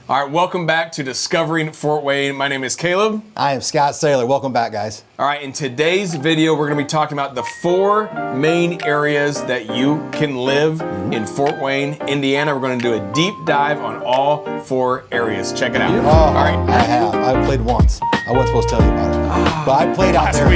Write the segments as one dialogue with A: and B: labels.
A: All right, welcome back to Discovering Fort Wayne. My name is Caleb.
B: I am Scott Saylor. Welcome back, guys.
A: All right, in today's video, we're gonna be talking about the 4 main areas that you can live in Fort Wayne, Indiana. We're gonna do a deep dive on all 4 areas. Check it out.
B: Oh,
A: All right.
B: I have. I played once. I wasn't supposed to tell you about it. But I played out there.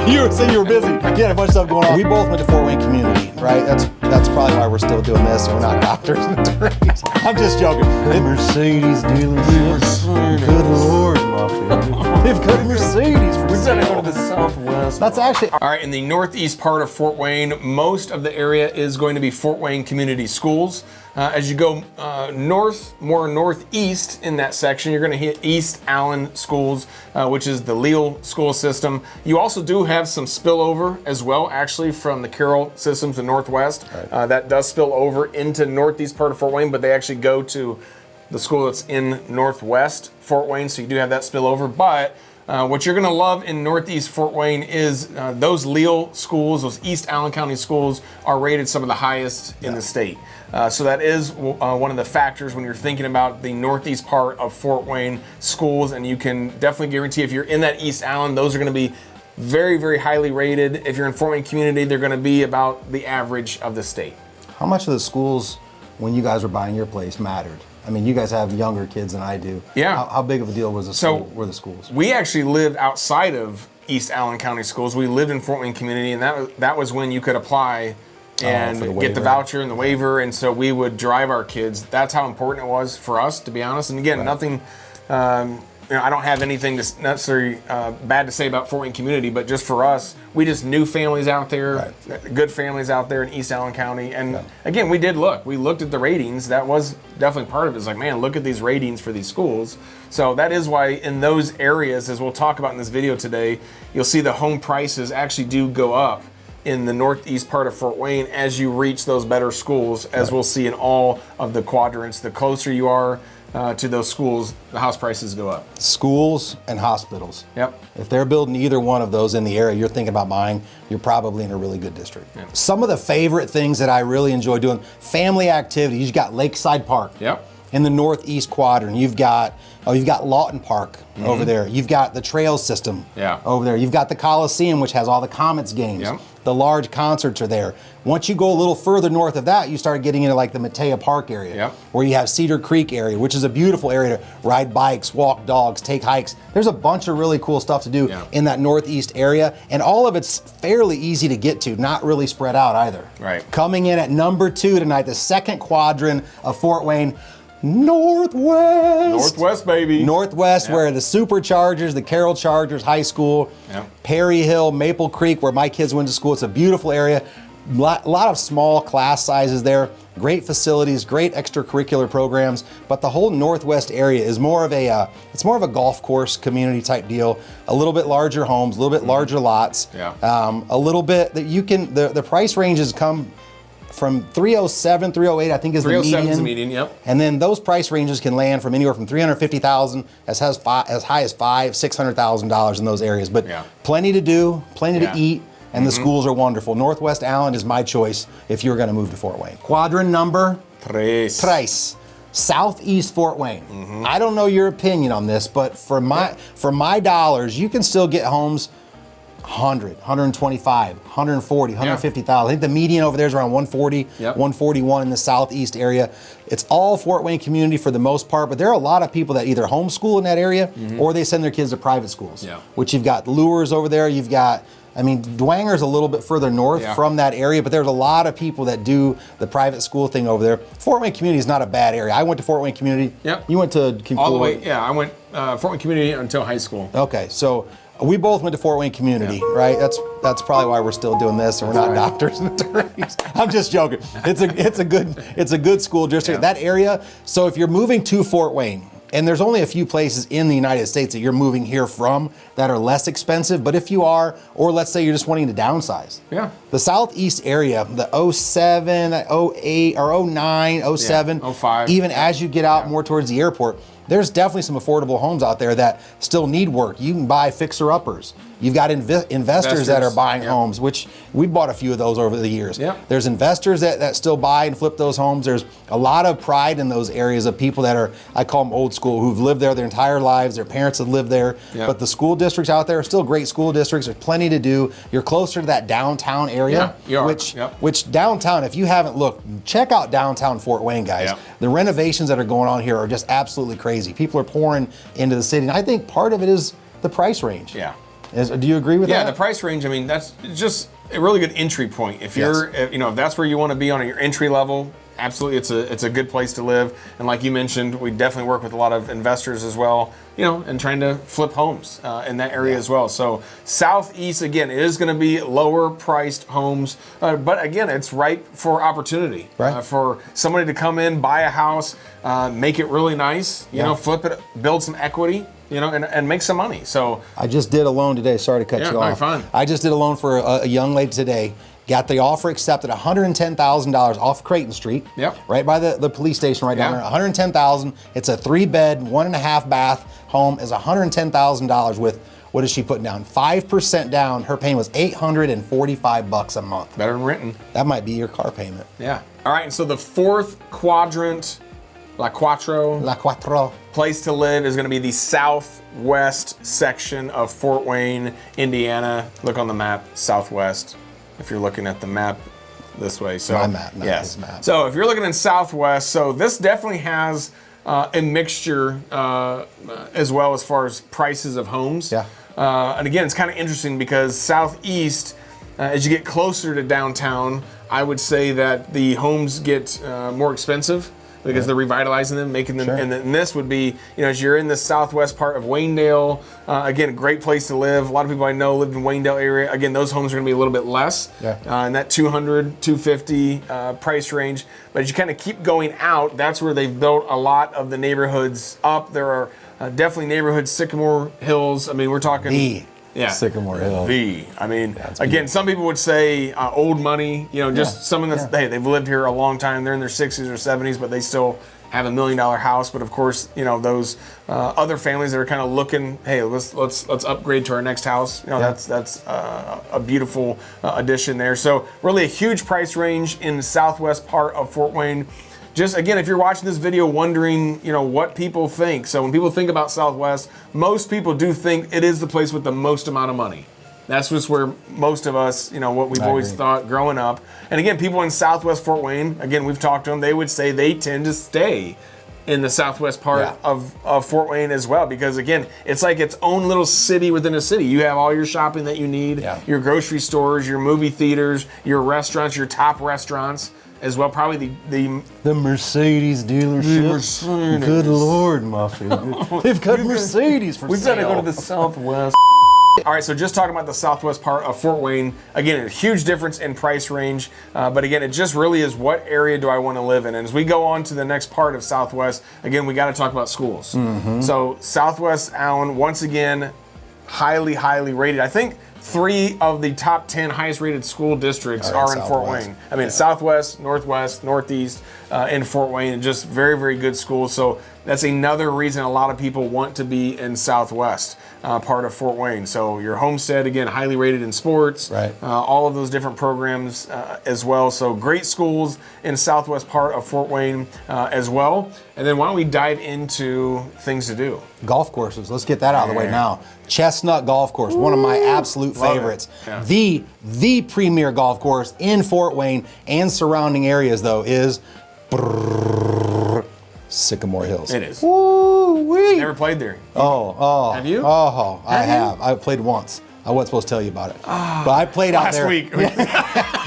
B: You were saying you were busy. You had a bunch of stuff going on. We both went to Fort Wayne Community, right? That's probably why we're still doing this. We're not doctors and attorneys. I'm just joking.
C: Mercedes dealership. Good Lord, my friend.
B: They've got Mercedes.
C: We're gonna go to the Southwest.
B: That's actually.
A: All right, in the northeast part of Fort Wayne, most of the area is going to be Fort Wayne Community Schools. As you go north, more northeast in that section, you're going to hit East Allen Schools, which is the Leal school system. You also do have some spillover as well, actually, from the Carroll systems in Northwest. Right. That does spill over into northeast part of Fort Wayne, but they actually go to the school that's in Northwest Fort Wayne, so you do have that spillover. But what you're going to love in Northeast Fort Wayne is those Leal schools, those East Allen County schools, are rated some of the highest in the state. So that is one of the factors when you're thinking about the northeast part of Fort Wayne schools, and you can definitely guarantee if you're in that East Allen, those are going to be very, very highly rated. If you're in Fort Wayne Community, they're going to be about the average of the state.
B: How much of the schools, when you guys were buying your place, mattered? I mean, you guys have younger kids than I do.
A: Yeah.
B: How big of a deal was were the schools?
A: We actually lived outside of East Allen County schools. We lived in Fort Wayne Community, and that was when you could apply and get the voucher and the waiver. And so we would drive our kids. That's how important it was for us, to be honest. And again, nothing. I don't have anything necessarily bad to say about Fort Wayne Community, but just for us, we just knew families out there, good families out there in East Allen County. And again, we did look. We looked at the ratings. That was definitely part of it. It's like, man, look at these ratings for these schools. So that is why in those areas, as we'll talk about in this video today, you'll see the home prices actually do go up in the northeast part of Fort Wayne as you reach those better schools, as we'll see in all of the quadrants. The closer you are to those schools, the house prices go up.
B: Schools and hospitals.
A: Yep.
B: If they're building either one of those in the area you're thinking about buying, you're probably in a really good district. Yep. Some of the favorite things that I really enjoy doing, family activities. You've got Lakeside Park.
A: Yep.
B: In the northeast quadrant, you've got Lawton Park over there. You've got the trail system over there. You've got the Coliseum, which has all the Comets games. Yep. The large concerts are there. Once you go a little further north of that, you start getting into like the Matea Park area, where you have Cedar Creek area, which is a beautiful area to ride bikes, walk dogs, take hikes. There's a bunch of really cool stuff to do in that northeast area, and all of it's fairly easy to get to, not really spread out either.
A: Right.
B: Coming in at number 2 tonight, the second quadrant of Fort Wayne, Northwest,
A: baby.
B: Northwest, where the Superchargers, the Carroll Chargers High School, Perry Hill, Maple Creek, where my kids went to school. It's a beautiful area. A lot of small class sizes there. Great facilities, great extracurricular programs. But the whole Northwest area is more of a golf course community type deal. A little bit larger homes, a little bit larger lots. A little bit that you can. The price ranges come from 307, 308, I think is the median.
A: 307 is the median, yep.
B: And then those price ranges can land from anywhere from $350,000 as high as $600,000 in those areas. But plenty to do, plenty to eat, and the schools are wonderful. Northwest Allen is my choice if you're going to move to Fort Wayne. Quadrant number 3. Southeast Fort Wayne. I don't know your opinion on this, but for my dollars, you can still get homes 100, 125, 140, 150,000. I think the median over there is around 140, 141 in the southeast area. It's all Fort Wayne community for the most part, but there are a lot of people that either homeschool in that area or they send their kids to private schools, which you've got Lures over there. You've got, Dwanger's a little bit further north from that area, but there's a lot of people that do the private school thing over there. Fort Wayne Community is not a bad area. I went to Fort Wayne Community. You went to
A: all the way. I went Fort Wayne Community until high school.
B: Okay, so we both went to Fort Wayne Community, right? That's probably why we're still doing this, and we're not doctors and attorneys. I'm just joking. It's a good school district. That area. So if you're moving to Fort Wayne, and there's only a few places in the United States that you're moving here from that are less expensive, but if you are, or let's say you're just wanting to downsize. The southeast area, the 07, 08, or 09, 07,
A: 05.
B: even as you get out more towards the airport, there's definitely some affordable homes out there that still need work. You can buy fixer-uppers. You've got investors that are buying homes, which we bought a few of those over the years.
A: Yep.
B: There's investors that still buy and flip those homes. There's a lot of pride in those areas of people that are, I call them old school, who've lived there their entire lives. Their parents have lived there.
A: Yep.
B: But the school districts out there are still great school districts. There's plenty to do. You're closer to that downtown area, which downtown, if you haven't looked, check out downtown Fort Wayne, guys.
A: Yep.
B: The renovations that are going on here are just absolutely crazy. People are pouring into the city, and I think part of it is the price range.
A: Yeah.
B: Do you agree with that?
A: Yeah, the price range, I mean, that's just a really good entry point. If you're, if that's where you want to be on your entry level, absolutely, it's a good place to live. And like you mentioned, we definitely work with a lot of investors as well, and trying to flip homes in that area as well. So southeast, again, it is going to be lower priced homes, but again, it's ripe for opportunity.
B: Right.
A: For somebody to come in, buy a house, make it really nice, flip it, build some equity. And make some money. So
B: I just did a loan today. Sorry to cut you off.
A: Fine.
B: I just did a loan for a young lady today. Got the offer accepted, $110,000 off Creighton Street.
A: Yep.
B: Right by the police station right down there. $110,000. It's a 3-bed, 1.5 bath home. Is $110,000 with, what is she putting down? 5% down. Her payment was $845 a month.
A: Better than renting.
B: That might be your car payment.
A: Yeah. All right. And so the fourth quadrant, La Quattro place to live is going to be the southwest section of Fort Wayne, Indiana. Look on the map, southwest. If you're looking at the map this way, so
B: my map, not his map.
A: So if you're looking in southwest, so this definitely has a mixture as well as far as prices of homes.
B: Yeah.
A: And again, it's kind of interesting because southeast, as you get closer to downtown, I would say that the homes get more expensive, because they're revitalizing them, making them, and this would be, as you're in the southwest part of Waynedale, again, a great place to live. A lot of people I know live in Waynedale area. Again, those homes are gonna be a little bit less, in that 200, 250 price range. But as you kind of keep going out, that's where they've built a lot of the neighborhoods up. There are definitely neighborhoods, Sycamore Hills. I mean, we're talking...
C: Sycamore Hill.
A: I mean, again, some people would say old money, just someone that's, hey, they've lived here a long time. They're in their 60s or 70s, but they still have $1 million house. But of course, those other families that are kind of looking, hey, let's upgrade to our next house. That's a beautiful addition there. So really a huge price range in the southwest part of Fort Wayne. Just again, if you're watching this video wondering, what people think. So when people think about Southwest, most people do think it is the place with the most amount of money. That's just where most of us, what we've always thought growing up. And again, people in Southwest Fort Wayne, again, we've talked to them, they would say they tend to stay in the southwest part of Fort Wayne as well, because again, it's like its own little city within a city. You have all your shopping that you need, your grocery stores, your movie theaters, your restaurants, your top restaurants as well. Probably
C: the Mercedes dealership. Good Lord, Muffy. They've got Mercedes for sale.
A: We've got to go to the southwest. All right, so just talking about the southwest part of Fort Wayne, again, a huge difference in price range, but again, it just really is what area do I want to live in. And as we go on to the next part of Southwest, again, we got to talk about schools. So Southwest Allen, once again, highly, highly rated. I think 3 of the top 10 highest rated school districts are in Fort Wayne. I mean, Southwest, Northwest, Northeast, in Fort Wayne, and just very, very good schools. So that's another reason a lot of people want to be in Southwest part of Fort Wayne. So your Homestead, again, highly rated in sports, all of those different programs as well. So great schools in Southwest part of Fort Wayne as well. And then why don't we dive into things to do?
B: Golf courses. Let's get that out of the way now. Chestnut Golf Course, one of my absolute favorites. The premier golf course in Fort Wayne and surrounding areas, though, is Sycamore Hills.
A: It is.
B: Woo-wee.
A: Never played there. Have you?
B: I have. I played once. I wasn't supposed to tell you about it. But I played out there.
A: Last week.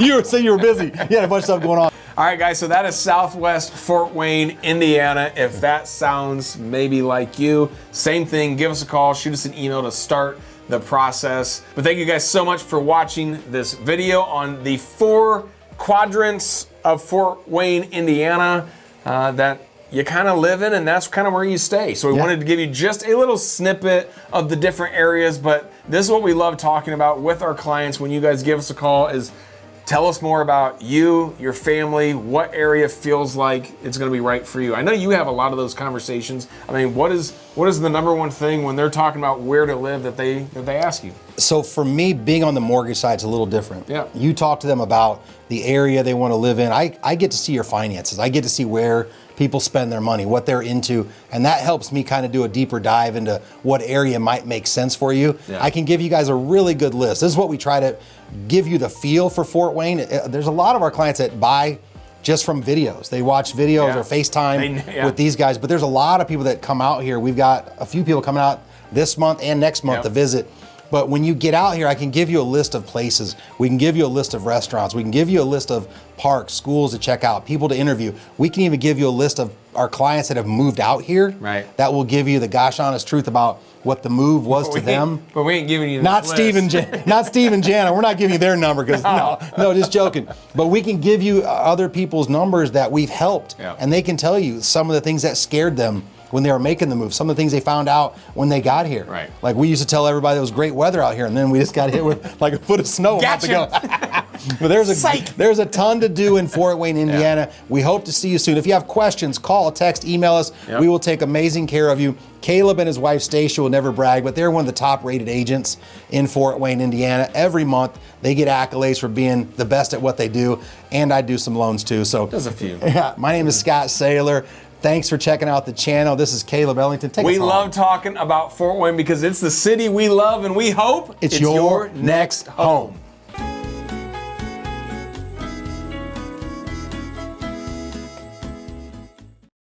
B: You were busy. You had a bunch of stuff going on.
A: All right, guys, so that is Southwest Fort Wayne, Indiana. If that sounds maybe like you, same thing, give us a call, shoot us an email to start the process. But thank you guys so much for watching this video on the 4 quadrants of Fort Wayne, Indiana that you kind of live in, and that's kind of where you stay. So we wanted to give you just a little snippet of the different areas, but this is what we love talking about with our clients when you guys give us a call is Tell us more about you, your family, what area feels like it's going to be right for you. I know you have a lot of those conversations. I mean, what is the number one thing when they're talking about where to live that they ask you?
B: So for me, being on the mortgage side is a little different.
A: Yeah.
B: You talk to them about the area they want to live in. I get to see your finances. I get to see where people spend their money, what they're into, and that helps me kind of do a deeper dive into what area might make sense for you.
A: Yeah.
B: I can give you guys a really good list. This is what we try to give you the feel for Fort Wayne. There's a lot of our clients that buy just from videos. They watch videos or FaceTime with these guys, but there's a lot of people that come out here. We've got a few people coming out this month and next month to visit. But when you get out here, I can give you a list of places. We can give you a list of restaurants. We can give you a list of parks, schools to check out, people to interview. We can even give you a list of our clients that have moved out here.
A: Right.
B: That will give you the gosh honest truth about what the move was to them.
A: But we ain't giving you
B: not Steve and Jana. We're not giving you their number because no, just joking. But we can give you other people's numbers that we've helped, and they can tell you some of the things that scared them when they were making the move, some of the things they found out when they got here.
A: Right.
B: Like we used to tell everybody it was great weather out here, and then we just got hit with like a foot of snow.
A: Gotcha.
B: But there's a ton to do in Fort Wayne, Indiana. Yeah. We hope to see you soon. If you have questions, call, text, email us. Yep. We will take amazing care of you. Caleb and his wife Stacia will never brag, but they're one of the top rated agents in Fort Wayne, Indiana. Every month they get accolades for being the best at what they do, and I do some loans too. So
A: there's a few.
B: Yeah, my name is Scott Saylor. Thanks for checking out the channel. This is Caleb Ellington.
A: We love talking about Fort Wayne because it's the city we love, and we hope
B: it's your next home.